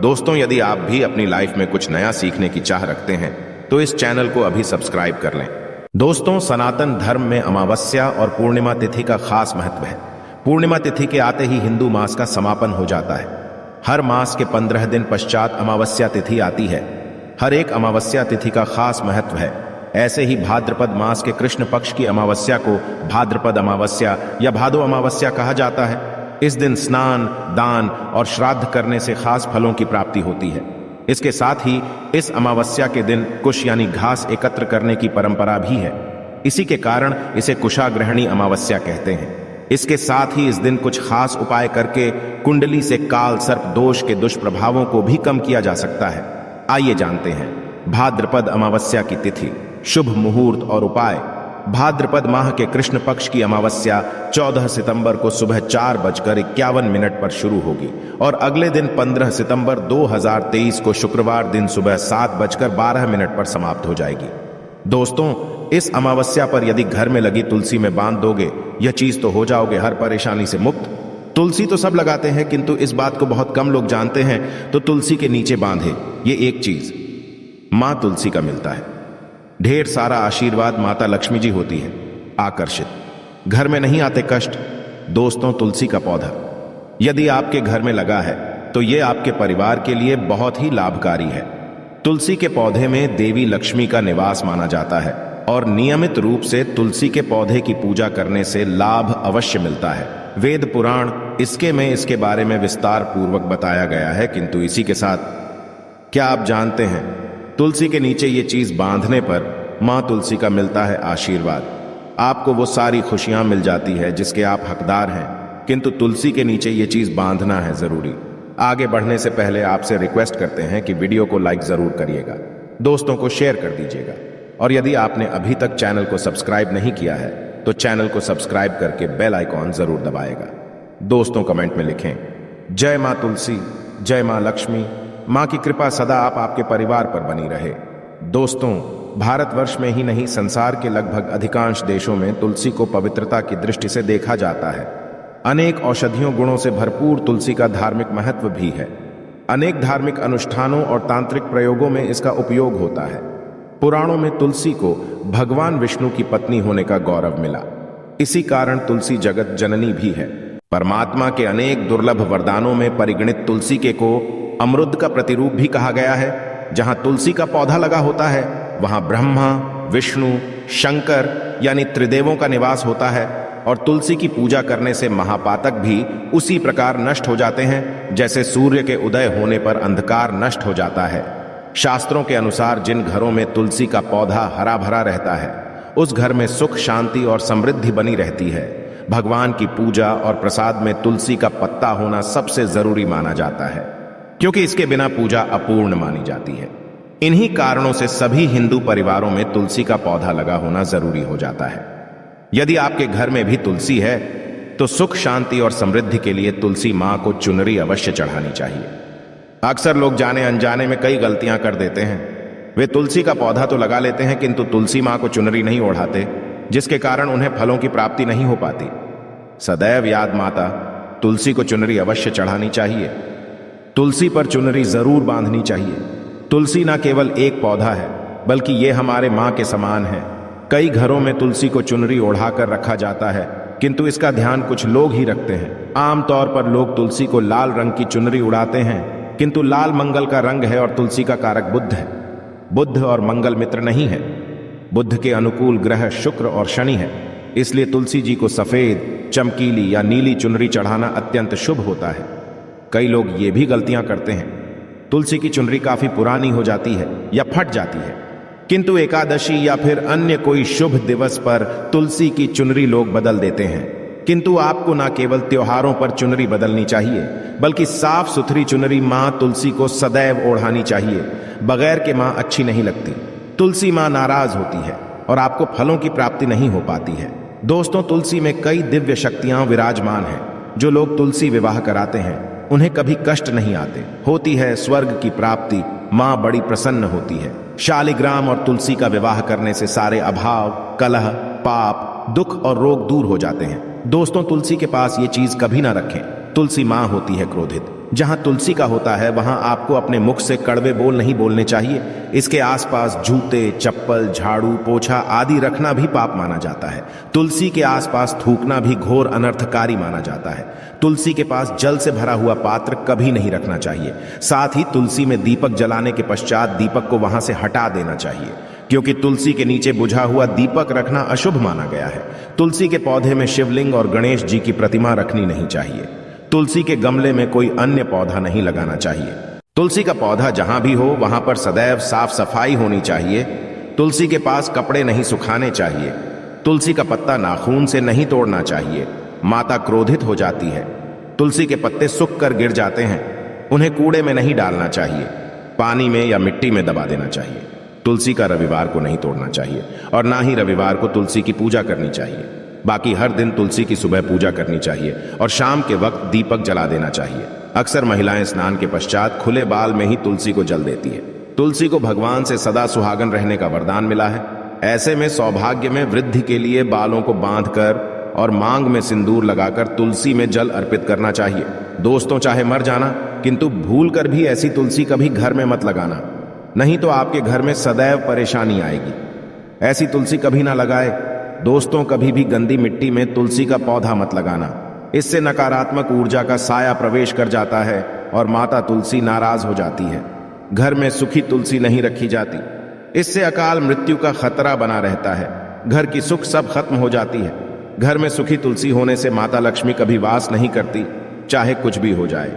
दोस्तों, यदि आप भी अपनी लाइफ में कुछ नया सीखने की चाह रखते हैं तो इस चैनल को अभी सब्सक्राइब कर लें। दोस्तों, सनातन धर्म में अमावस्या और पूर्णिमा तिथि का खास महत्व है। पूर्णिमा तिथि के आते ही हिंदू मास का समापन हो जाता है। हर मास के 15 दिन पश्चात अमावस्या तिथि आती है। हर एक अमावस्या तिथि का खास महत्व है। ऐसे ही भाद्रपद मास के कृष्ण पक्ष की अमावस्या को भाद्रपद अमावस्या या भादो अमावस्या कहा जाता है। इस दिन स्नान, दान और श्राद्ध करने से खास फलों की प्राप्ति होती है। इसके साथ ही इस अमावस्या के दिन कुश यानी घास एकत्र करने की परंपरा भी है। इसी के कारण इसे कुशाग्रहणी अमावस्या कहते हैं। इसके साथ ही इस दिन कुछ खास उपाय करके कुंडली से काल सर्प दोष के दुष्प्रभावों को भी कम किया जा सकता है। आइए जानते हैं भाद्रपद अमावस्या की तिथि, शुभ मुहूर्त और उपाय। भाद्रपद माह के कृष्ण पक्ष की अमावस्या 14 सितंबर को सुबह 4:51 पर शुरू होगी और अगले दिन 15 सितंबर 2023 को शुक्रवार दिन सुबह 7:12 पर समाप्त हो जाएगी। दोस्तों, इस अमावस्या पर यदि घर में लगी तुलसी में बांध दोगे, यह चीज तो हो जाओगे हर परेशानी से मुक्त। तुलसी तो सब लगाते हैं, किंतु इस बात को बहुत कम लोग जानते हैं। तो तुलसी के नीचे बांधे ये एक चीज मां तुलसी का मिलता है। ढेर सारा आशीर्वाद माता लक्ष्मी जी होती है। आकर्षित, घर में नहीं आते कष्ट। दोस्तों, तुलसी का पौधा यदि आपके घर में लगा है तो यह आपके परिवार के लिए बहुत ही लाभकारी है। तुलसी के पौधे में देवी लक्ष्मी का निवास माना जाता है और नियमित रूप से तुलसी के पौधे की पूजा करने से लाभ अवश्य मिलता है। वेद पुराण इसके बारे में विस्तार पूर्वक बताया गया है। किंतु इसी के साथ क्या आप जानते हैं, तुलसी के नीचे ये चीज बांधने पर मां तुलसी का मिलता है आशीर्वाद। आपको वो सारी खुशियां मिल जाती है जिसके आप हकदार हैं। किंतु तुलसी के नीचे ये चीज बांधना है जरूरी। आगे बढ़ने से पहले आपसे रिक्वेस्ट करते हैं कि वीडियो को लाइक जरूर करिएगा, दोस्तों को शेयर कर दीजिएगा और यदि आपने अभी तक चैनल को सब्सक्राइब नहीं किया है तो चैनल को सब्सक्राइब करके बेल आइकॉन जरूर दबाएगा। दोस्तों, कमेंट में लिखें जय मां तुलसी, जय मां लक्ष्मी। मां की कृपा सदा आपके परिवार पर बनी रहे। दोस्तों, भारतवर्ष में ही नहीं, संसार के लगभग अधिकांश देशों में तुलसी को पवित्रता की दृष्टि से देखा जाता है। अनेक औषधियों गुणों से भरपूर तुलसी का धार्मिक महत्व भी है। अनेक धार्मिक अनुष्ठानों और तांत्रिक प्रयोगों में इसका उपयोग होता है। पुराणों में तुलसी को भगवान विष्णु की पत्नी होने का गौरव मिला। इसी कारण तुलसी जगत जननी भी है। परमात्मा के अनेक दुर्लभ वरदानों में परिगणित तुलसी के को अमृत का प्रतिरूप भी कहा गया है। जहां तुलसी का पौधा लगा होता है वहां ब्रह्मा, विष्णु, शंकर यानी त्रिदेवों का निवास होता है और तुलसी की पूजा करने से महापातक भी उसी प्रकार नष्ट हो जाते हैं जैसे सूर्य के उदय होने पर अंधकार नष्ट हो जाता है। शास्त्रों के अनुसार जिन घरों में तुलसी का पौधा हरा भरा रहता है उस घर में सुख, शांति और समृद्धि बनी रहती है। भगवान की पूजा और प्रसाद में तुलसी का पत्ता होना सबसे जरूरी माना जाता है, क्योंकि इसके बिना पूजा अपूर्ण मानी जाती है। इन्हीं कारणों से सभी हिंदू परिवारों में तुलसी का पौधा लगा होना जरूरी हो जाता है। यदि आपके घर में भी तुलसी है तो सुख, शांति और समृद्धि के लिए तुलसी मां को चुनरी अवश्य चढ़ानी चाहिए। अक्सर लोग जाने अनजाने में कई गलतियां कर देते हैं। वे तुलसी का पौधा तो लगा लेते हैं किंतु तुलसी मां को चुनरी नहीं ओढ़ाते, जिसके कारण उन्हें फलों की प्राप्ति नहीं हो पाती। सदैव याद माता तुलसी को चुनरी अवश्य चढ़ानी चाहिए। तुलसी पर चुनरी जरूर बांधनी चाहिए। तुलसी न केवल एक पौधा है बल्कि ये हमारे मां के समान है। कई घरों में तुलसी को चुनरी ओढ़ाकर रखा जाता है, किंतु इसका ध्यान कुछ लोग ही रखते हैं। आमतौर पर लोग तुलसी को लाल रंग की चुनरी उड़ाते हैं, किंतु लाल मंगल का रंग है और तुलसी का कारक बुध है। बुध और मंगल मित्र नहीं है। बुध के अनुकूल ग्रह शुक्र और शनि है। इसलिए तुलसी जी को सफेद, चमकीली या नीली चुनरी चढ़ाना अत्यंत शुभ होता है। कई लोग ये भी गलतियां करते हैं, तुलसी की चुनरी काफी पुरानी हो जाती है या फट जाती है, किंतु एकादशी या फिर अन्य कोई शुभ दिवस पर तुलसी की चुनरी लोग बदल देते हैं। किंतु आपको न केवल त्योहारों पर चुनरी बदलनी चाहिए बल्कि साफ सुथरी चुनरी मां तुलसी को सदैव ओढ़ानी चाहिए। बगैर के मां अच्छी नहीं लगती। तुलसी मां नाराज होती है और आपको फलों की प्राप्ति नहीं हो पाती है। दोस्तों, तुलसी में कई दिव्य शक्तियां विराजमान हैं। जो लोग तुलसी विवाह कराते हैं उन्हें कभी कष्ट नहीं आते। होती है स्वर्ग की प्राप्ति। मां बड़ी प्रसन्न होती है। शालिग्राम और तुलसी का विवाह करने से सारे अभाव, कलह, पाप, दुख और रोग दूर हो जाते हैं। दोस्तों, तुलसी के पास ये चीज कभी ना रखें। तुलसी मां होती है क्रोधित। जहां तुलसी का होता है वहां आपको अपने मुख से कड़वे बोल नहीं बोलने चाहिए। इसके आसपास जूते, चप्पल, झाड़ू, पोछा आदि रखना भी पाप माना जाता है। तुलसी के आसपास थूकना भी घोर अनर्थकारी माना जाता है। तुलसी के पास जल से भरा हुआ पात्र कभी नहीं रखना चाहिए। साथ ही तुलसी में दीपक जलाने के पश्चात दीपक को वहां से हटा देना चाहिए, क्योंकि तुलसी के नीचे बुझा हुआ दीपक रखना अशुभ माना गया है। तुलसी के पौधे में शिवलिंग और गणेश जी की प्रतिमा रखनी नहीं चाहिए। तुलसी के गमले में कोई अन्य पौधा नहीं लगाना चाहिए। तुलसी का पौधा जहां भी हो वहां पर सदैव साफ सफाई होनी चाहिए। तुलसी के पास कपड़े नहीं सुखाने चाहिए। तुलसी का पत्ता नाखून से नहीं तोड़ना चाहिए, माता क्रोधित हो जाती है। तुलसी के पत्ते सूख कर गिर जाते हैं, उन्हें कूड़े में नहीं डालना चाहिए, पानी में या मिट्टी में दबा देना चाहिए। तुलसी का रविवार को नहीं तोड़ना चाहिए और ना ही रविवार को तुलसी की पूजा करनी चाहिए। बाकी हर दिन तुलसी की सुबह पूजा करनी चाहिए और शाम के वक्त दीपक जला देना चाहिए। अक्सर महिलाएं स्नान के पश्चात खुले बाल में ही तुलसी को जल देती है। तुलसी को भगवान से सदा सुहागन रहने का वरदान मिला है। ऐसे में सौभाग्य में वृद्धि के लिए बालों को बांधकर और मांग में सिंदूर लगाकर तुलसी में जल अर्पित करना चाहिए। दोस्तों, चाहे मर जाना, किंतु भूल कर भी ऐसी तुलसी कभी घर में मत लगाना, नहीं तो आपके घर में सदैव परेशानी आएगी। ऐसी तुलसी कभी ना लगाए। दोस्तों, कभी भी गंदी मिट्टी में तुलसी का पौधा मत लगाना। इससे नकारात्मक ऊर्जा का साया प्रवेश कर जाता है और माता तुलसी नाराज हो जाती है। घर में सूखी तुलसी नहीं रखी जाती, इससे अकाल मृत्यु का खतरा बना रहता है। घर की सुख सब खत्म हो जाती है। घर में सूखी तुलसी होने से माता लक्ष्मी कभी वास नहीं करती, चाहे कुछ भी हो जाए।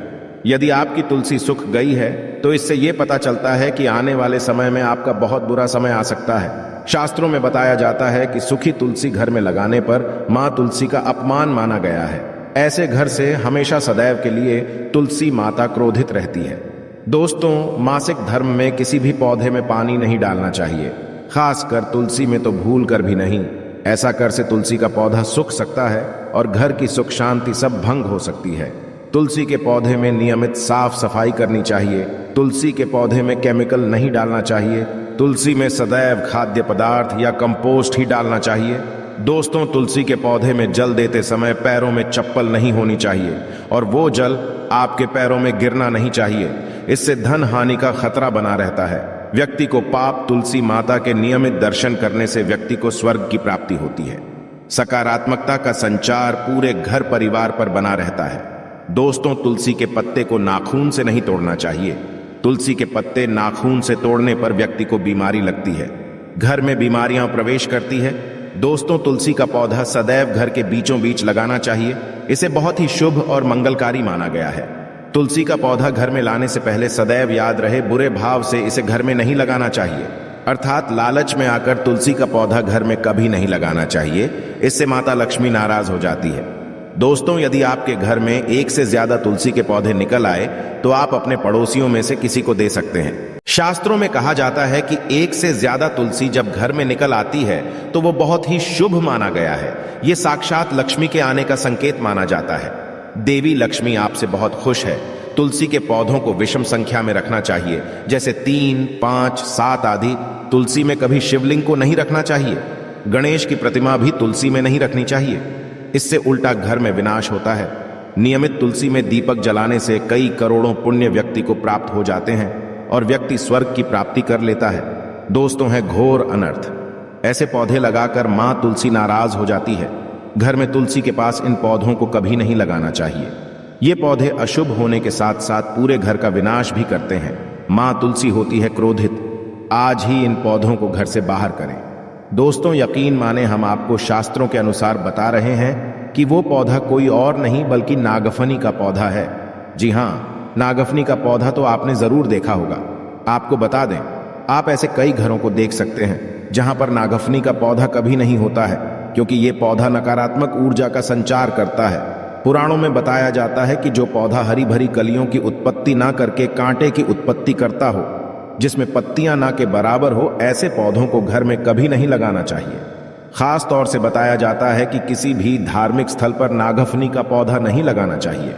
यदि आपकी तुलसी सूख गई है तो इससे यह पता चलता है कि आने वाले समय में आपका बहुत बुरा समय आ सकता है। शास्त्रों में बताया जाता है कि सूखी तुलसी घर में लगाने पर मां तुलसी का अपमान माना गया है। ऐसे घर से हमेशा सदैव के लिए तुलसी माता क्रोधित रहती है। दोस्तों, मासिक धर्म में किसी भी पौधे में पानी नहीं डालना चाहिए, खासकर तुलसी में तो भूल कर भी नहीं। ऐसा कर से तुलसी का पौधा सूख सकता है और घर की सुख शांति सब भंग हो सकती है। तुलसी के पौधे में नियमित साफ सफाई करनी चाहिए। तुलसी के पौधे में केमिकल नहीं डालना चाहिए। तुलसी में सदैव खाद्य पदार्थ या कंपोस्ट ही डालना चाहिए। दोस्तों, तुलसी के पौधे में जल देते समय पैरों में चप्पल नहीं होनी चाहिए और वो जल आपके पैरों में गिरना नहीं चाहिए। इससे धन हानि का खतरा बना रहता है। व्यक्ति को पाप तुलसी माता के नियमित दर्शन करने से व्यक्ति को स्वर्ग की प्राप्ति होती है। सकारात्मकता का संचार पूरे घर परिवार पर बना रहता है। दोस्तों, तुलसी के पत्ते को नाखून से नहीं तोड़ना चाहिए। तुलसी के पत्ते नाखून से तोड़ने पर व्यक्ति को बीमारी लगती है, घर में बीमारियां प्रवेश करती है। दोस्तों, तुलसी का पौधा सदैव घर के बीचों बीच लगाना चाहिए। इसे बहुत ही शुभ और मंगलकारी माना गया है। तुलसी का पौधा घर में लाने से पहले सदैव याद रहे, बुरे भाव से इसे घर में नहीं लगाना चाहिए, अर्थात लालच में आकर तुलसी का पौधा घर में कभी नहीं लगाना चाहिए। इससे माता लक्ष्मी नाराज हो जाती है। दोस्तों, यदि आपके घर में एक से ज्यादा तुलसी के पौधे निकल आए तो आप अपने पड़ोसियों में से किसी को दे सकते हैं। शास्त्रों में कहा जाता है कि एक से ज्यादा तुलसी जब घर में निकल आती है तो वो बहुत ही शुभ माना गया है। ये साक्षात लक्ष्मी के आने का संकेत माना जाता है। देवी लक्ष्मी आपसे बहुत खुश है। तुलसी के पौधों को विषम संख्या में रखना चाहिए, जैसे 3, 5, 7 आदि। तुलसी में कभी शिवलिंग को नहीं रखना चाहिए। गणेश की प्रतिमा भी तुलसी में नहीं रखनी चाहिए, इससे उल्टा घर में विनाश होता है। नियमित तुलसी में दीपक जलाने से कई करोड़ों पुण्य व्यक्ति को प्राप्त हो जाते हैं और व्यक्ति स्वर्ग की प्राप्ति कर लेता है। दोस्तों, है घोर अनर्थ। ऐसे पौधे लगाकर मां तुलसी नाराज हो जाती है। घर में तुलसी के पास इन पौधों को कभी नहीं लगाना चाहिए। ये पौधे अशुभ होने के साथ साथ पूरे घर का विनाश भी करते हैं। मां तुलसी होती है क्रोधित। आज ही इन पौधों को घर से बाहर करें। दोस्तों, यकीन माने हम आपको शास्त्रों के अनुसार बता रहे हैं कि वो पौधा कोई और नहीं बल्कि नागफनी का पौधा है। जी हाँ, नागफनी का पौधा तो आपने जरूर देखा होगा। आपको बता दें, आप ऐसे कई घरों को देख सकते हैं जहां पर नागफनी का पौधा कभी नहीं होता है, क्योंकि ये पौधा नकारात्मक ऊर्जा का संचार करता है। पुराणों में बताया जाता है कि जो पौधा हरी भरी कलियों की उत्पत्ति ना करके कांटे की उत्पत्ति करता हो, जिसमें पत्तियां ना के बराबर हो, ऐसे पौधों को घर में कभी नहीं लगाना चाहिए। खास तौर से बताया जाता है कि किसी भी धार्मिक स्थल पर नागफनी का पौधा नहीं लगाना चाहिए।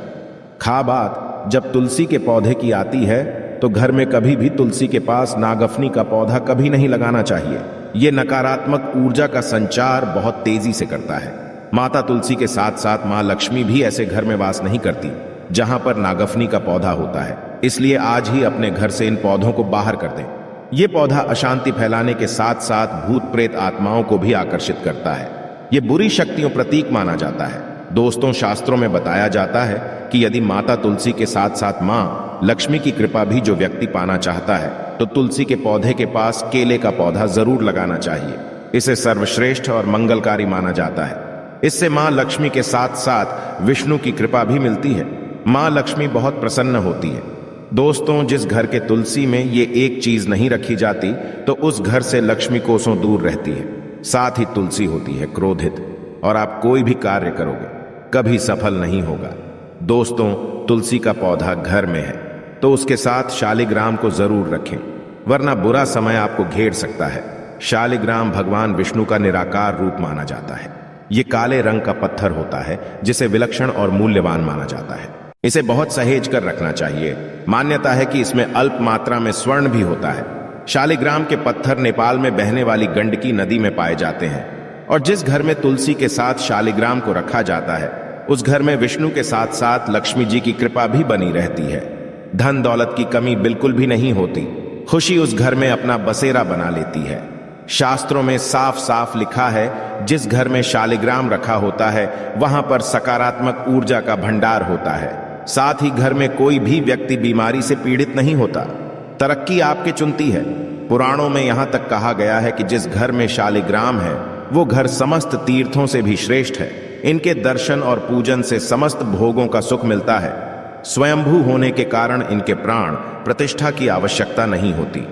खा बात जब तुलसी के पौधे की आती है तो घर में कभी भी तुलसी के पास नागफनी का पौधा कभी नहीं लगाना चाहिए। ये नकारात्मक ऊर्जा का संचार बहुत तेजी से करता है। माता तुलसी के साथ साथ मां लक्ष्मी भी ऐसे घर में वास नहीं करती। जहां पर नागफनी का पौधा होता है। इसलिए आज ही अपने घर से इन पौधों को बाहर कर दें। ये पौधा अशांति फैलाने के साथ साथ भूत प्रेत आत्माओं को भी आकर्षित करता है। ये बुरी शक्तियों प्रतीक माना जाता है। दोस्तों, शास्त्रों में बताया जाता है कि यदि माता तुलसी के साथ साथ मां लक्ष्मी की कृपा भी जो व्यक्ति पाना चाहता है तो तुलसी के पौधे के पास केले का पौधा जरूर लगाना चाहिए। इसे सर्वश्रेष्ठ और मंगलकारी माना जाता है। इससे मां लक्ष्मी के साथ साथ विष्णु की कृपा भी मिलती है। मां लक्ष्मी बहुत प्रसन्न होती है। दोस्तों, जिस घर के तुलसी में ये एक चीज नहीं रखी जाती तो उस घर से लक्ष्मी कोसों दूर रहती है। साथ ही तुलसी होती है क्रोधित और आप कोई भी कार्य करोगे कभी सफल नहीं होगा। दोस्तों, तुलसी का पौधा घर में है तो उसके साथ शालिग्राम को जरूर रखें, वरना बुरा समय आपको घेर सकता है। शालिग्राम भगवान विष्णु का निराकार रूप माना जाता है। ये काले रंग का पत्थर होता है जिसे विलक्षण और मूल्यवान माना जाता है। इसे बहुत सहेज कर रखना चाहिए। मान्यता है कि इसमें अल्प मात्रा में स्वर्ण भी होता है। शालिग्राम के पत्थर नेपाल में बहने वाली गंडकी नदी में पाए जाते हैं और जिस घर में तुलसी के साथ शालिग्राम को रखा जाता है उस घर में विष्णु के साथ साथ लक्ष्मी जी की कृपा भी बनी रहती है। धन दौलत की कमी बिल्कुल भी नहीं होती। खुशी उस घर में अपना बसेरा बना लेती है। शास्त्रों में साफ साफ लिखा है, जिस घर में शालिग्राम रखा होता है वहां पर सकारात्मक ऊर्जा का भंडार होता है। साथ ही घर में कोई भी व्यक्ति बीमारी से पीड़ित नहीं होता। तरक्की आपके चुनती है। पुराणों में यहां तक कहा गया है कि जिस घर में शालिग्राम है वो घर समस्त तीर्थों से भी श्रेष्ठ है। इनके दर्शन और पूजन से समस्त भोगों का सुख मिलता है। स्वयंभू होने के कारण इनके प्राण प्रतिष्ठा की आवश्यकता नहीं होती।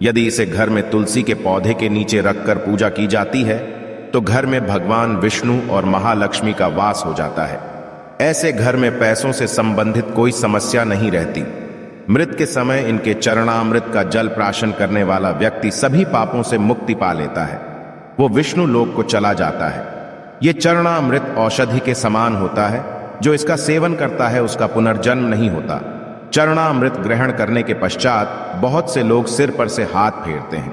यदि इसे घर में तुलसी के पौधे के नीचे रखकर पूजा की जाती है तो घर में भगवान विष्णु और महालक्ष्मी का वास हो जाता है। ऐसे घर में पैसों से संबंधित कोई समस्या नहीं रहती। मृत के समय इनके चरणामृत का जल प्राशन करने वाला व्यक्ति सभी पापों से मुक्ति पा लेता है। वो विष्णु लोक को चला जाता है। ये चरणामृत औषधि के समान होता है। जो इसका सेवन करता है उसका पुनर्जन्म नहीं होता। चरणामृत ग्रहण करने के पश्चात बहुत से लोग सिर पर से हाथ फेरते हैं,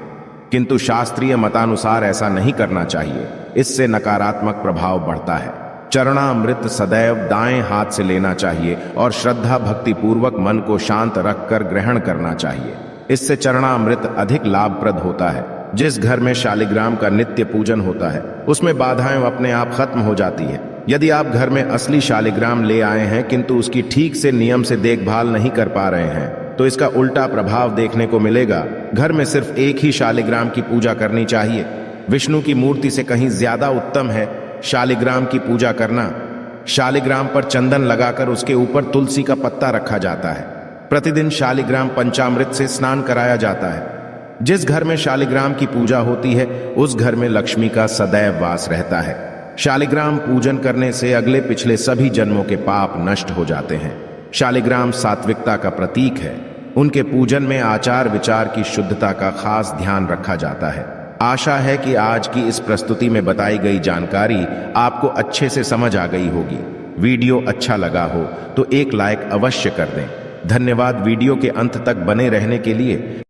किंतु शास्त्रीय मतानुसार ऐसा नहीं करना चाहिए। इससे नकारात्मक प्रभाव बढ़ता है। चरणामृत सदैव दाएं हाथ से लेना चाहिए और श्रद्धा भक्ति पूर्वक मन को शांत रखकर ग्रहण करना चाहिए। इससे चरणामृत अधिक लाभप्रद होता है। जिस घर में शालिग्राम का नित्य पूजन होता है उसमें बाधाएं अपने आप खत्म हो जाती है। यदि आप घर में असली शालिग्राम ले आए हैं किंतु उसकी ठीक से नियम से देखभाल नहीं कर पा रहे हैं तो इसका उल्टा प्रभाव देखने को मिलेगा। घर में सिर्फ एक ही शालिग्राम की पूजा करनी चाहिए। विष्णु की मूर्ति से कहीं ज्यादा उत्तम है शालिग्राम की पूजा करना। शालिग्राम पर चंदन लगाकर उसके ऊपर तुलसी का पत्ता रखा जाता है। प्रतिदिन शालिग्राम पंचामृत से स्नान कराया जाता है। जिस घर में शालिग्राम की पूजा होती है उस घर में लक्ष्मी का सदैव वास रहता है। शालिग्राम पूजन करने से अगले पिछले सभी जन्मों के पाप नष्ट हो जाते हैं। शालिग्राम सात्विकता का प्रतीक है। उनके पूजन में आचार विचार की शुद्धता का खास ध्यान रखा जाता है। आशा है कि आज की इस प्रस्तुति में बताई गई जानकारी आपको अच्छे से समझ आ गई होगी। वीडियो अच्छा लगा हो तो एक लाइक अवश्य कर दें। धन्यवाद वीडियो के अंत तक बने रहने के लिए।